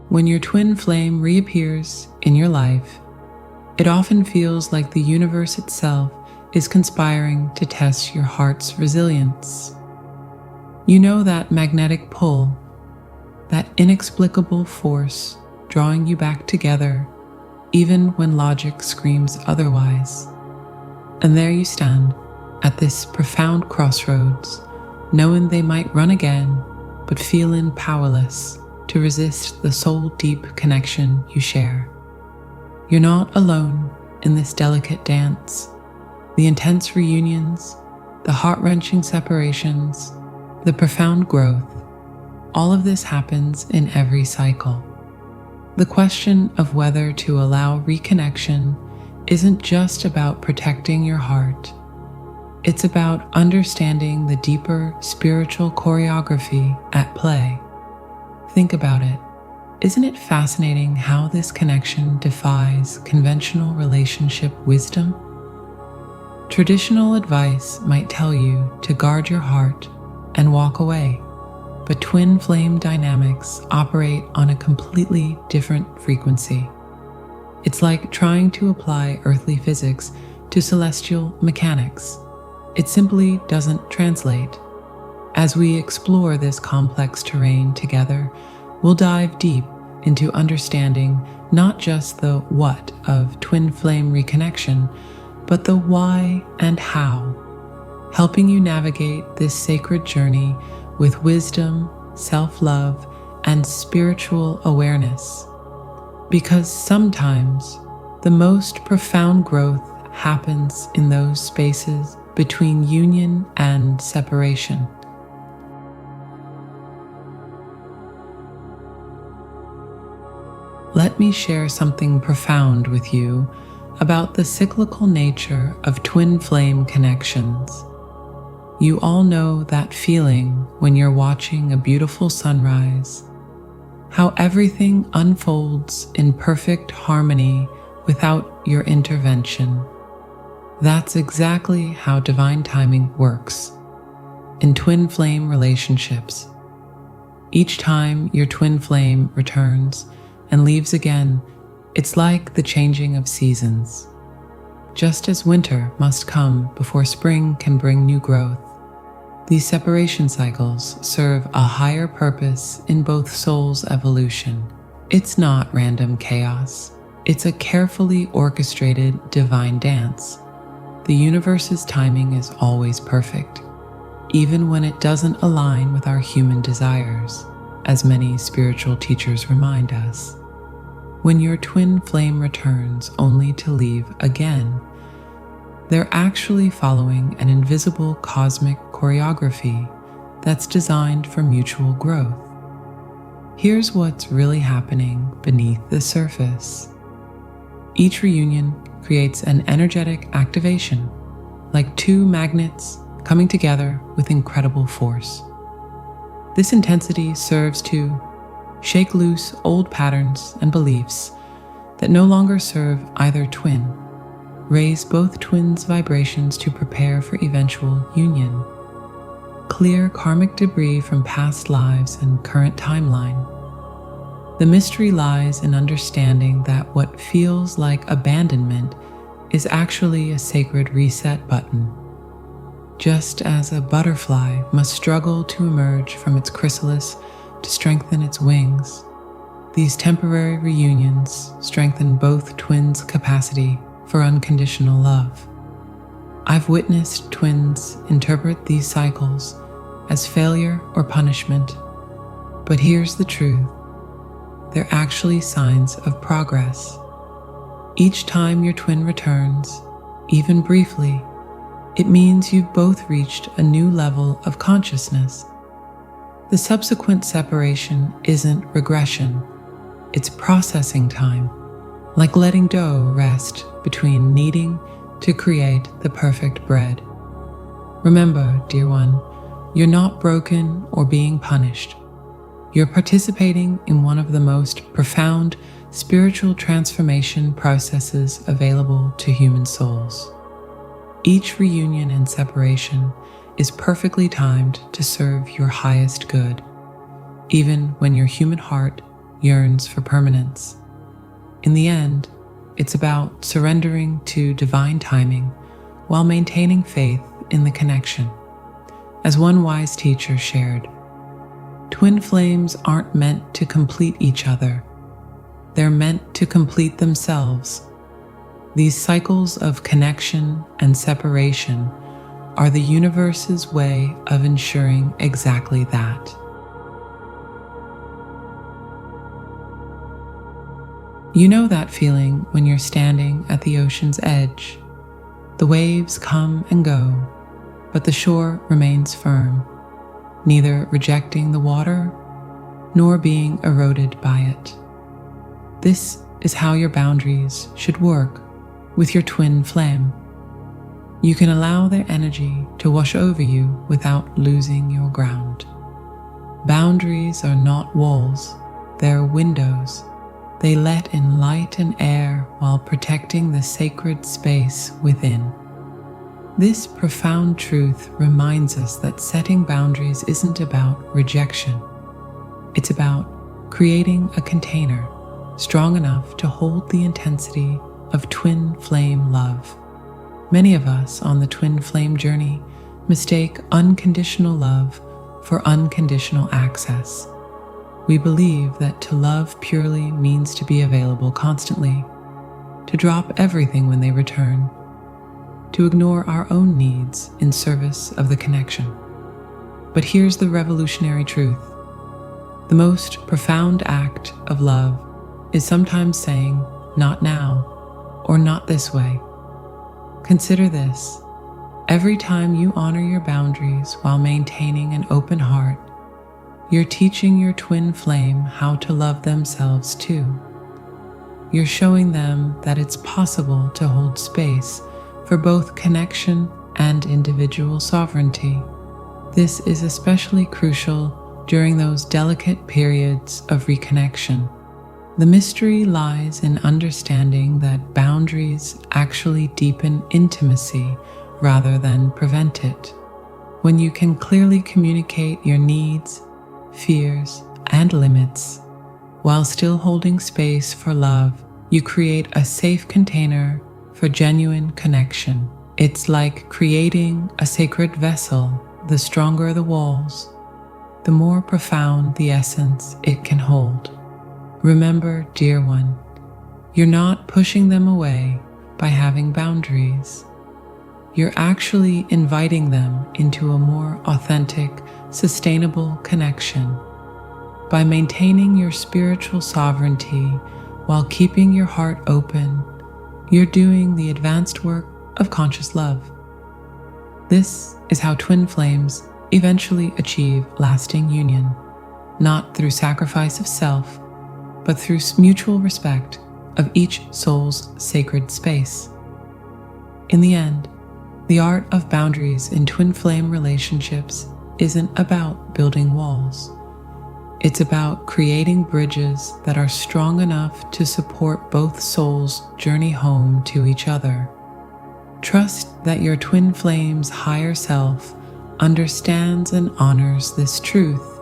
When your twin flame reappears in your life, it often feels like the universe itself is conspiring to test your heart's resilience. You know that magnetic pull, that inexplicable force drawing you back together even when logic screams otherwise. And there you stand at this profound crossroads, knowing they might run again, but feeling powerless to resist the soul-deep connection you share. You're not alone in this delicate dance. The intense reunions, the heart-wrenching separations, the profound growth, all of this happens in every cycle. The question of whether to allow reconnection isn't just about protecting your heart. It's about understanding the deeper spiritual choreography at play. Think about it. Isn't it fascinating how this connection defies conventional relationship wisdom? Traditional advice might tell you to guard your heart and walk away, but twin flame dynamics operate on a completely different frequency. It's like trying to apply earthly physics to celestial mechanics. It simply doesn't translate. As we explore this complex terrain together, we'll dive deep into understanding not just the what of twin flame reconnection, but the why and how, helping you navigate this sacred journey with wisdom, self-love, and spiritual awareness. Because sometimes the most profound growth happens in those spaces between union and separation. Let me share something profound with you about the cyclical nature of twin flame connections. You all know that feeling when you're watching a beautiful sunrise, how everything unfolds in perfect harmony without your intervention. That's exactly how divine timing works in twin flame relationships. Each time your twin flame returns and leaves again, it's like the changing of seasons. Just as winter must come before spring can bring new growth, these separation cycles serve a higher purpose in both souls' evolution. It's not random chaos. It's a carefully orchestrated divine dance. The universe's timing is always perfect, even when it doesn't align with our human desires, as many spiritual teachers remind us. When your twin flame returns only to leave again, they're actually following an invisible cosmic choreography that's designed for mutual growth. Here's what's really happening beneath the surface. Each reunion creates an energetic activation, like two magnets coming together with incredible force. This intensity serves to shake loose old patterns and beliefs that no longer serve either twin, raise both twins' vibrations to prepare for eventual union, clear karmic debris from past lives and current timeline. The mystery lies in understanding that what feels like abandonment is actually a sacred reset button. Just as a butterfly must struggle to emerge from its chrysalis to strengthen its wings, these temporary reunions strengthen both twins' capacity for unconditional love. I've witnessed twins interpret these cycles as failure or punishment, but here's the truth. They're actually signs of progress. Each time your twin returns, even briefly, it means you've both reached a new level of consciousness. The subsequent separation isn't regression, it's processing time, like letting dough rest between kneading to create the perfect bread. Remember, dear one, you're not broken or being punished. You're participating in one of the most profound spiritual transformation processes available to human souls. Each reunion and separation is perfectly timed to serve your highest good, even when your human heart yearns for permanence. In the end, it's about surrendering to divine timing while maintaining faith in the connection. As one wise teacher shared, twin flames aren't meant to complete each other. They're meant to complete themselves. These cycles of connection and separation are the universe's way of ensuring exactly that. You know that feeling when you're standing at the ocean's edge. The waves come and go, but the shore remains firm, neither rejecting the water nor being eroded by it. This is how your boundaries should work with your twin flame. You can allow their energy to wash over you without losing your ground. Boundaries are not walls, they're windows. They let in light and air while protecting the sacred space within. This profound truth reminds us that setting boundaries isn't about rejection. It's about creating a container strong enough to hold the intensity of twin flame love. Many of us on the twin flame journey mistake unconditional love for unconditional access. We believe that to love purely means to be available constantly, to drop everything when they return, to ignore our own needs in service of the connection. But here's the revolutionary truth. The most profound act of love is sometimes saying, "Not now," or "not this way." Consider this. Every time you honor your boundaries while maintaining an open heart, you're teaching your twin flame how to love themselves too. You're showing them that it's possible to hold space for both connection and individual sovereignty. This is especially crucial during those delicate periods of reconnection. The mystery lies in understanding that boundaries actually deepen intimacy rather than prevent it. When you can clearly communicate your needs, fears, and limits, while still holding space for love, you create a safe container for genuine connection. It's like creating a sacred vessel. The stronger the walls, the more profound the essence it can hold. Remember, dear one, you're not pushing them away by having boundaries. You're actually inviting them into a more authentic, sustainable connection. By maintaining your spiritual sovereignty while keeping your heart open, you're doing the advanced work of conscious love. This is how twin flames eventually achieve lasting union, not through sacrifice of self, but through mutual respect of each soul's sacred space. In the end, the art of boundaries in twin flame relationships isn't about building walls. It's about creating bridges that are strong enough to support both souls' journey home to each other. Trust that your twin flame's higher self understands and honors this truth,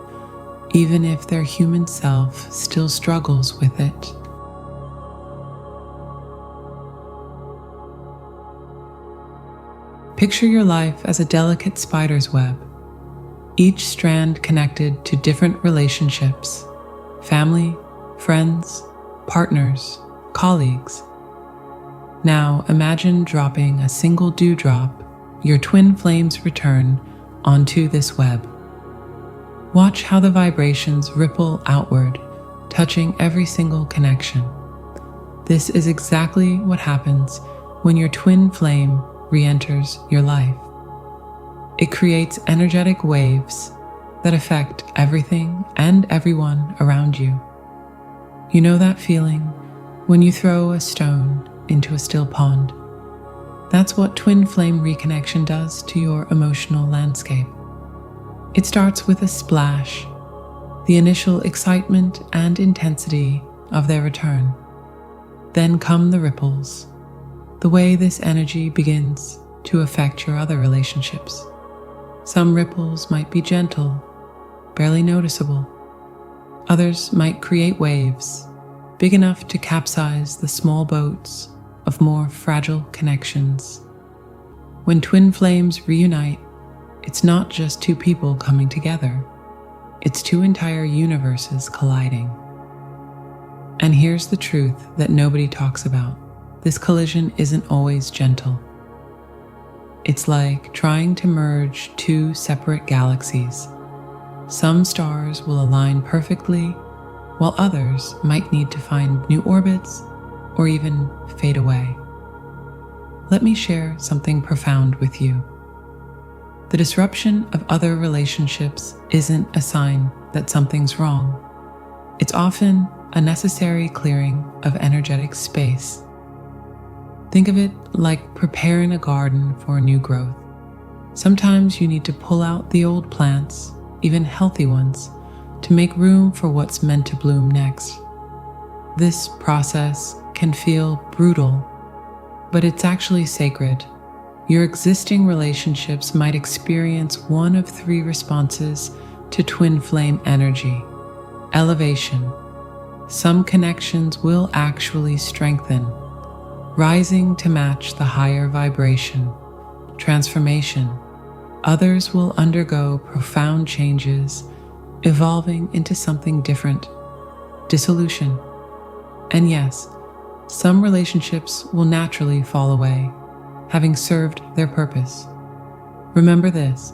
even if their human self still struggles with it. Picture your life as a delicate spider's web, each strand connected to different relationships: family, friends, partners, colleagues. Now imagine dropping a single dewdrop, your twin flames return, onto this web. Watch how the vibrations ripple outward, touching every single connection. This is exactly what happens when your twin flame re-enters your life. It creates energetic waves that affect everything and everyone around you. You know that feeling when you throw a stone into a still pond? That's what twin flame reconnection does to your emotional landscape. It starts with a splash, the initial excitement and intensity of their return. Then come the ripples, the way this energy begins to affect your other relationships. Some ripples might be gentle, barely noticeable. Others might create waves big enough to capsize the small boats of more fragile connections. When twin flames reunite, it's not just two people coming together, it's two entire universes colliding. And here's the truth that nobody talks about. This collision isn't always gentle. It's like trying to merge two separate galaxies. Some stars will align perfectly, while others might need to find new orbits or even fade away. Let me share something profound with you. The disruption of other relationships isn't a sign that something's wrong. It's often a necessary clearing of energetic space. Think of it like preparing a garden for new growth. Sometimes you need to pull out the old plants, even healthy ones, to make room for what's meant to bloom next. This process can feel brutal, but it's actually sacred. Your existing relationships might experience one of three responses to twin flame energy. Elevation. Some connections will actually strengthen, rising to match the higher vibration. Transformation. Others will undergo profound changes, evolving into something different. Dissolution. And yes, some relationships will naturally fall away, having served their purpose. Remember this: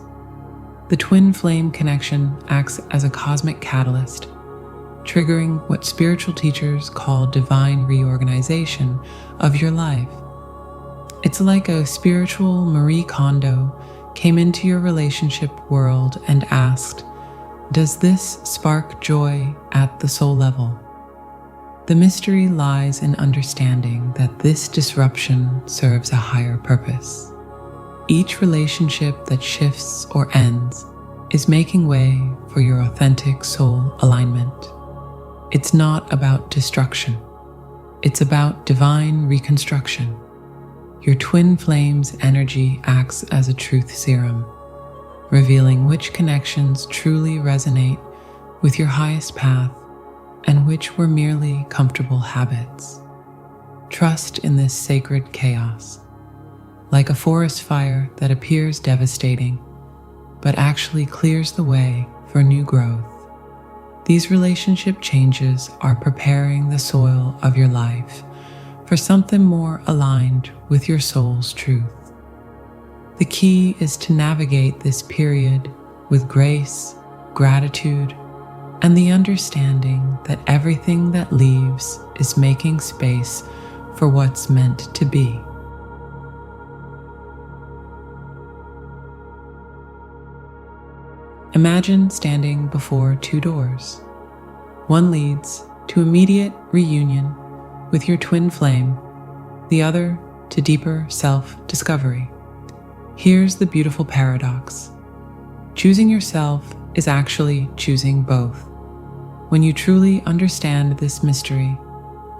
the twin flame connection acts as a cosmic catalyst, triggering what spiritual teachers call divine reorganization of your life. It's like a spiritual Marie Kondo came into your relationship world and asked, "Does this spark joy at the soul level?" The mystery lies in understanding that this disruption serves a higher purpose. Each relationship that shifts or ends is making way for your authentic soul alignment. It's not about destruction. It's about divine reconstruction. Your twin flame's energy acts as a truth serum, revealing which connections truly resonate with your highest path and which were merely comfortable habits. Trust in this sacred chaos, like a forest fire that appears devastating, but actually clears the way for new growth. These relationship changes are preparing the soil of your life for something more aligned with your soul's truth. The key is to navigate this period with grace, gratitude, and the understanding that everything that leaves is making space for what's meant to be. Imagine standing before two doors. One leads to immediate reunion with your twin flame, the other to deeper self-discovery. Here's the beautiful paradox. Choosing yourself is actually choosing both. When you truly understand this mystery,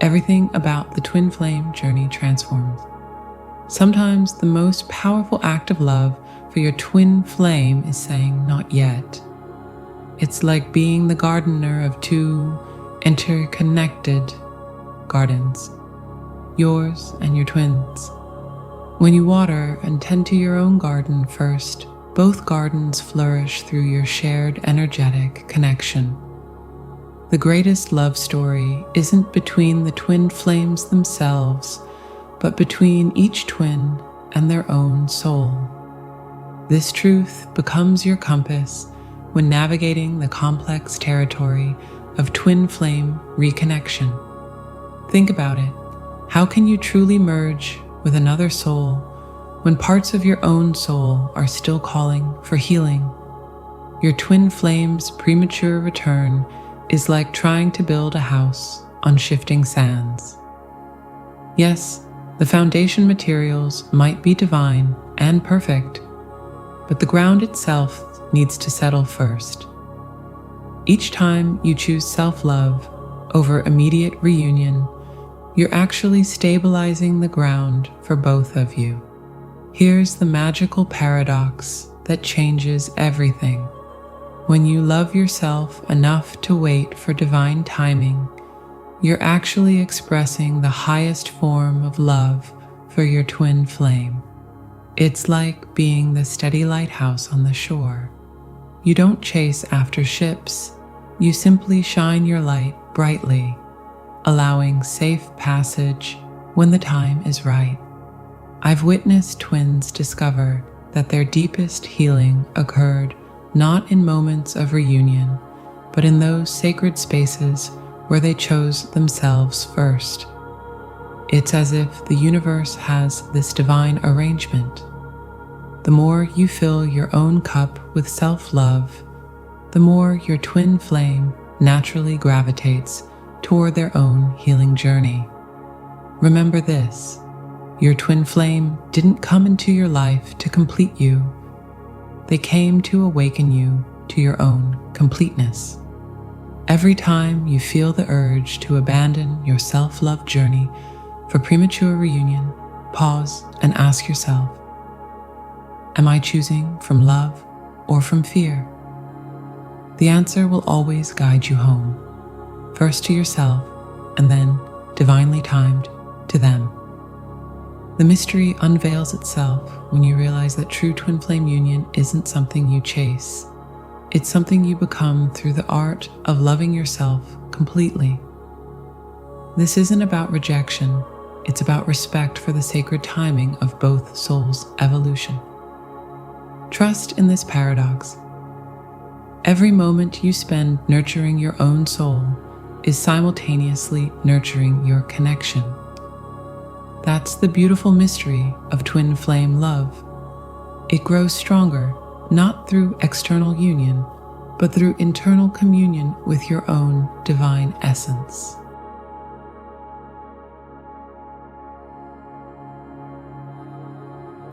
everything about the twin flame journey transforms. Sometimes the most powerful act of love for your twin flame is saying not yet. It's like being the gardener of two interconnected gardens, yours and your twins. When you water and tend to your own garden first, both gardens flourish through your shared energetic connection. The greatest love story isn't between the twin flames themselves, but between each twin and their own soul. This truth becomes your compass when navigating the complex territory of twin flame reconnection. Think about it. How can you truly merge with another soul when parts of your own soul are still calling for healing? Your twin flame's premature return is like trying to build a house on shifting sands. Yes, the foundation materials might be divine and perfect, but the ground itself needs to settle first. Each time you choose self-love over immediate reunion, you're actually stabilizing the ground for both of you. Here's the magical paradox that changes everything. When you love yourself enough to wait for divine timing, you're actually expressing the highest form of love for your twin flame. It's like being the steady lighthouse on the shore. You don't chase after ships, you simply shine your light brightly, allowing safe passage when the time is right. I've witnessed twins discover that their deepest healing occurred not in moments of reunion, but in those sacred spaces where they chose themselves first. It's as if the universe has this divine arrangement. The more you fill your own cup with self-love, the more your twin flame naturally gravitates toward their own healing journey. Remember this, your twin flame didn't come into your life to complete you. They came to awaken you to your own completeness. Every time you feel the urge to abandon your self-love journey for premature reunion, pause and ask yourself, am I choosing from love or from fear? The answer will always guide you home, first to yourself and then divinely timed to them. The mystery unveils itself when you realize that true twin flame union isn't something you chase. It's something you become through the art of loving yourself completely. This isn't about rejection, it's about respect for the sacred timing of both souls' evolution. Trust in this paradox. Every moment you spend nurturing your own soul is simultaneously nurturing your connection. That's the beautiful mystery of twin flame love. It grows stronger, not through external union, but through internal communion with your own divine essence.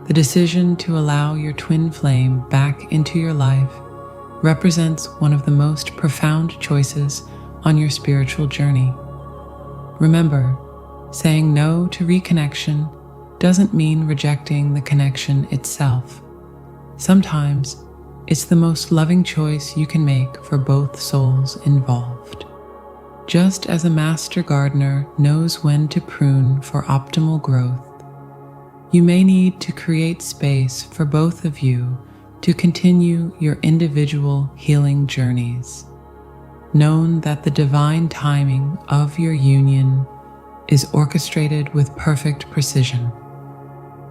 The decision to allow your twin flame back into your life represents one of the most profound choices on your spiritual journey. Remember, saying no to reconnection doesn't mean rejecting the connection itself. Sometimes, it's the most loving choice you can make for both souls involved. Just as a master gardener knows when to prune for optimal growth, you may need to create space for both of you to continue your individual healing journeys. Know that the divine timing of your union is orchestrated with perfect precision.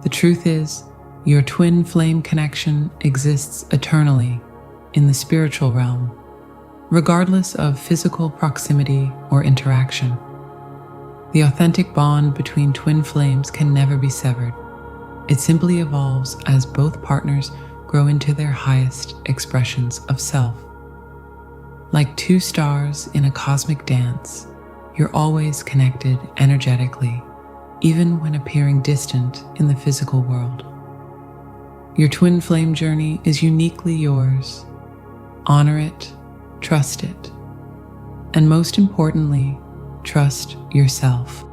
The truth is, your twin flame connection exists eternally in the spiritual realm, regardless of physical proximity or interaction. The authentic bond between twin flames can never be severed. It simply evolves as both partners grow into their highest expressions of self. Like two stars in a cosmic dance, you're always connected energetically, even when appearing distant in the physical world. Your twin flame journey is uniquely yours. Honor it, trust it, and most importantly, trust yourself.